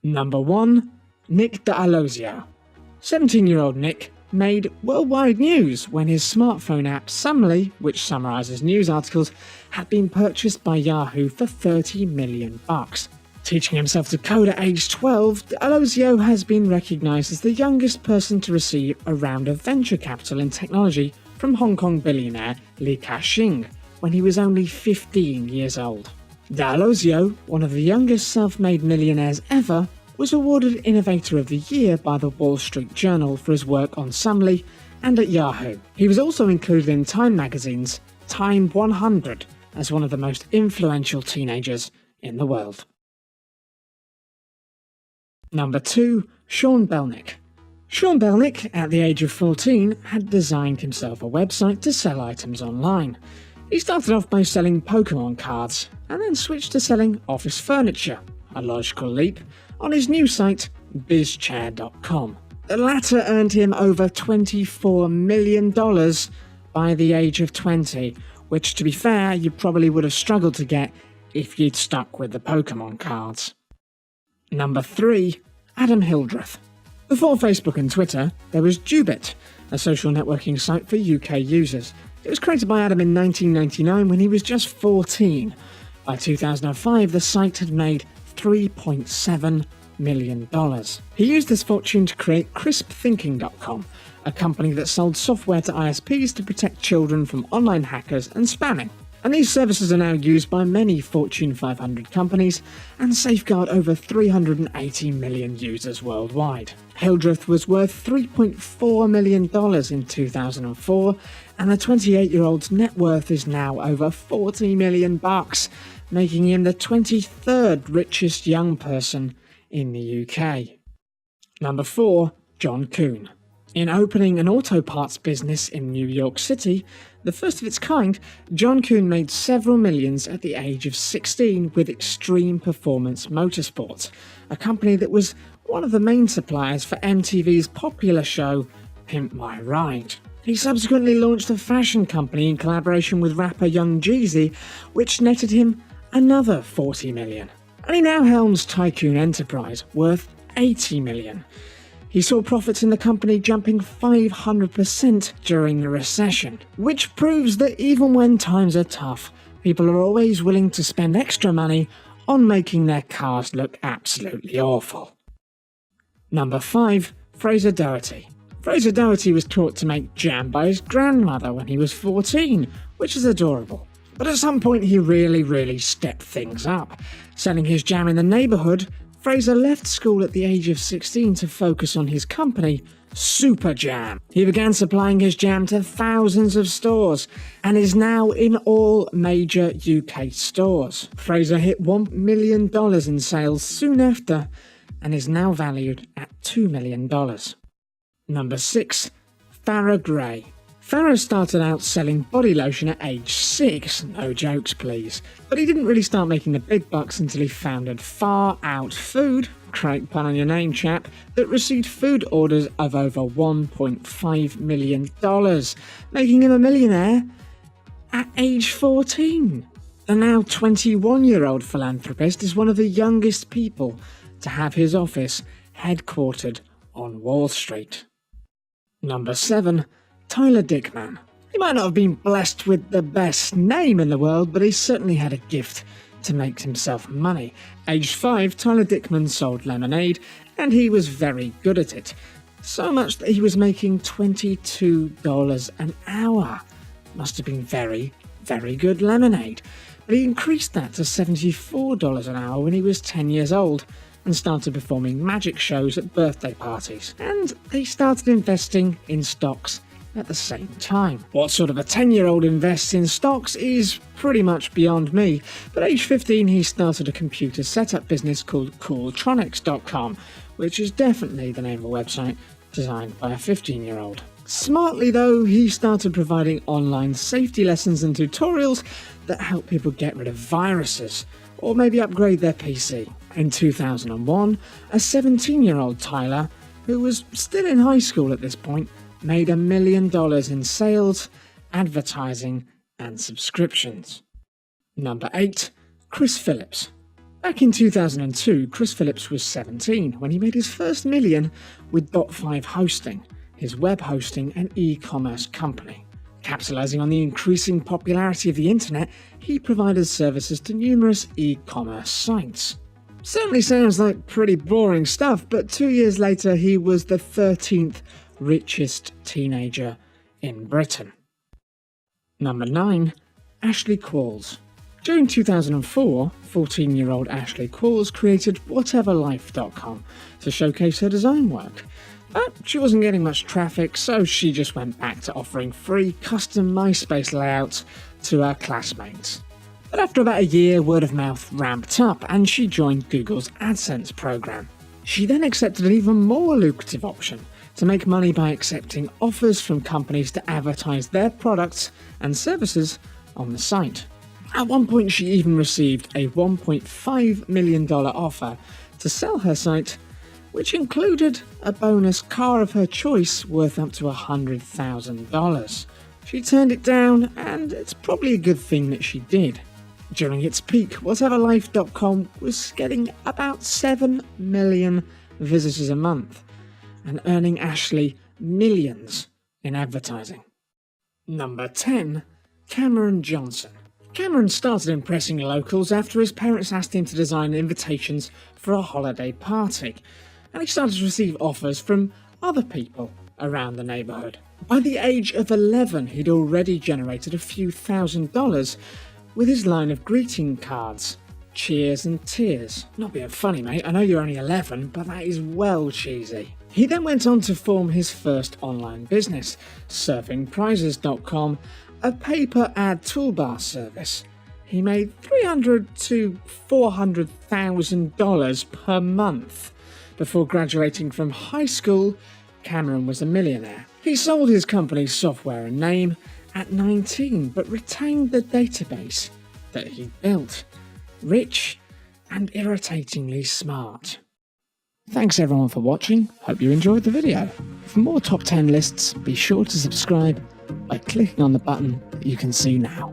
Number 1. Nick D'Alessio. 17-year-old Nick made worldwide news when his smartphone app Summly, which summarizes news articles, had been purchased by Yahoo for $30 million. Teaching himself to code at age 12, D'Alessio has been recognized as the youngest person to receive a round of venture capital in technology from Hong Kong billionaire Li Ka-shing when he was only 15 years old. D'Alessio, one of the youngest self-made millionaires ever, was awarded Innovator of the Year by the Wall Street Journal for his work on Summly and at Yahoo. He was also included in Time magazine's Time 100 as one of the most influential teenagers in the world. Number 2. Sean Belnick. Sean Belnick, at the age of 14, had designed himself a website to sell items online. He started off by selling Pokemon cards, and then switched to selling office furniture, a logical leap, on his new site, bizchair.com. The latter earned him over $24 million by the age of 20, which, to be fair, you probably would have struggled to get if you'd stuck with the Pokemon cards. Number 3. Adam Hildreth. Before Facebook and Twitter, there was Jubit, a social networking site for UK users. It was created by Adam in 1999 when he was just 14. By 2005, the site had made $3.7 million. He used this fortune to create CrispThinking.com, a company that sold software to ISPs to protect children from online hackers and spamming. And these services are now used by many Fortune 500 companies and safeguard over 380 million users worldwide. Hildreth was worth $3.4 million in 2004, and the 28-year-old's net worth is now over $40 million, making him the 23rd richest young person in the UK. Number 4. John Kuhn. In opening an auto parts business in New York City, the first of its kind, John Kuhn made several millions at the age of 16 with Extreme Performance Motorsports, a company that was one of the main suppliers for MTV's popular show Pimp My Ride. He subsequently launched a fashion company in collaboration with rapper Young Jeezy, which netted him another $40 million. And he now helms Tycoon Enterprise, worth $80 million. He saw profits in the company jumping 500% during the recession, which proves that even when times are tough, people are always willing to spend extra money on making their cars look absolutely awful. Number 5. Fraser Doherty. Fraser Doherty was taught to make jam by his grandmother when he was 14, which is adorable. But at some point he really stepped things up. Selling his jam in the neighbourhood, Fraser left school at the age of 16 to focus on his company, Super Jam. He began supplying his jam to thousands of stores and is now in all major UK stores. Fraser hit $1 million in sales soon after and is now valued at $2 million. Number 6. Farrah Gray. Farrah started out selling body lotion at age 6, no jokes please, but he didn't really start making the big bucks until he founded Far Out Food, great pun on your name chap, that received food orders of over $1.5 million, making him a millionaire at age 14. The now 21-year-old philanthropist is one of the youngest people to have his office headquartered on Wall Street. Number 7. Tyler Dickman. He might not have been blessed with the best name in the world, but he certainly had a gift to make himself money. Aged 5, Tyler Dickman sold lemonade, and he was very good at it. So much that he was making $22 an hour. Must have been very good lemonade. But he increased that to $74 an hour when he was 10 years old and started performing magic shows at birthday parties. And they started investing in stocks at the same time. What sort of a 10-year-old invests in stocks is pretty much beyond me, but at age 15 he started a computer setup business called Cooltronics.com, which is definitely the name of a website designed by a 15-year-old. Smartly though, he started providing online safety lessons and tutorials that help people get rid of viruses, or maybe upgrade their PC. In 2001, a 17-year-old Tyler, who was still in high school at this point, made $1 million in sales, advertising, and subscriptions. Number 8. Chris Phillips. Back in 2002, Chris Phillips was 17 when he made his first million with Dot5 Hosting, his web hosting and e-commerce company. Capitalizing on the increasing popularity of the internet, he provided services to numerous e-commerce sites. Certainly sounds like pretty boring stuff, but 2 years later he was the 13th richest teenager in Britain. Number 9. Ashley Qualls. During 2004, 14-year-old Ashley Qualls created WhateverLife.com to showcase her design work. But she wasn't getting much traffic, so she just went back to offering free custom MySpace layouts to her classmates. But after about a year, word of mouth ramped up and she joined Google's AdSense program. She then accepted an even more lucrative option to make money by accepting offers from companies to advertise their products and services on the site. At one point, she even received a $1.5 million offer to sell her site, which included a bonus car of her choice worth up to $100,000. She turned it down, and it's probably a good thing that she did. During its peak, WhateverLife.com was getting about 7 million visitors a month and earning Ashley millions in advertising. Number 10. Cameron Johnson. Cameron started impressing locals after his parents asked him to design invitations for a holiday party, and he started to receive offers from other people around the neighbourhood. By the age of 11, he'd already generated a few $1,000s with his line of greeting cards, cheers and tears. Not being funny, mate, I know you're only 11, but that is well cheesy. He then went on to form his first online business, surfingprizes.com, a paper ad toolbar service. He made $300,000 to $400,000 per month. Before graduating from high school, Cameron was a millionaire. He sold his company's software and name at 19, but retained the database that he built. Rich and irritatingly smart. Thanks everyone for watching, hope you enjoyed the video. For more top 10 lists, be sure to subscribe by clicking on the button that you can see now.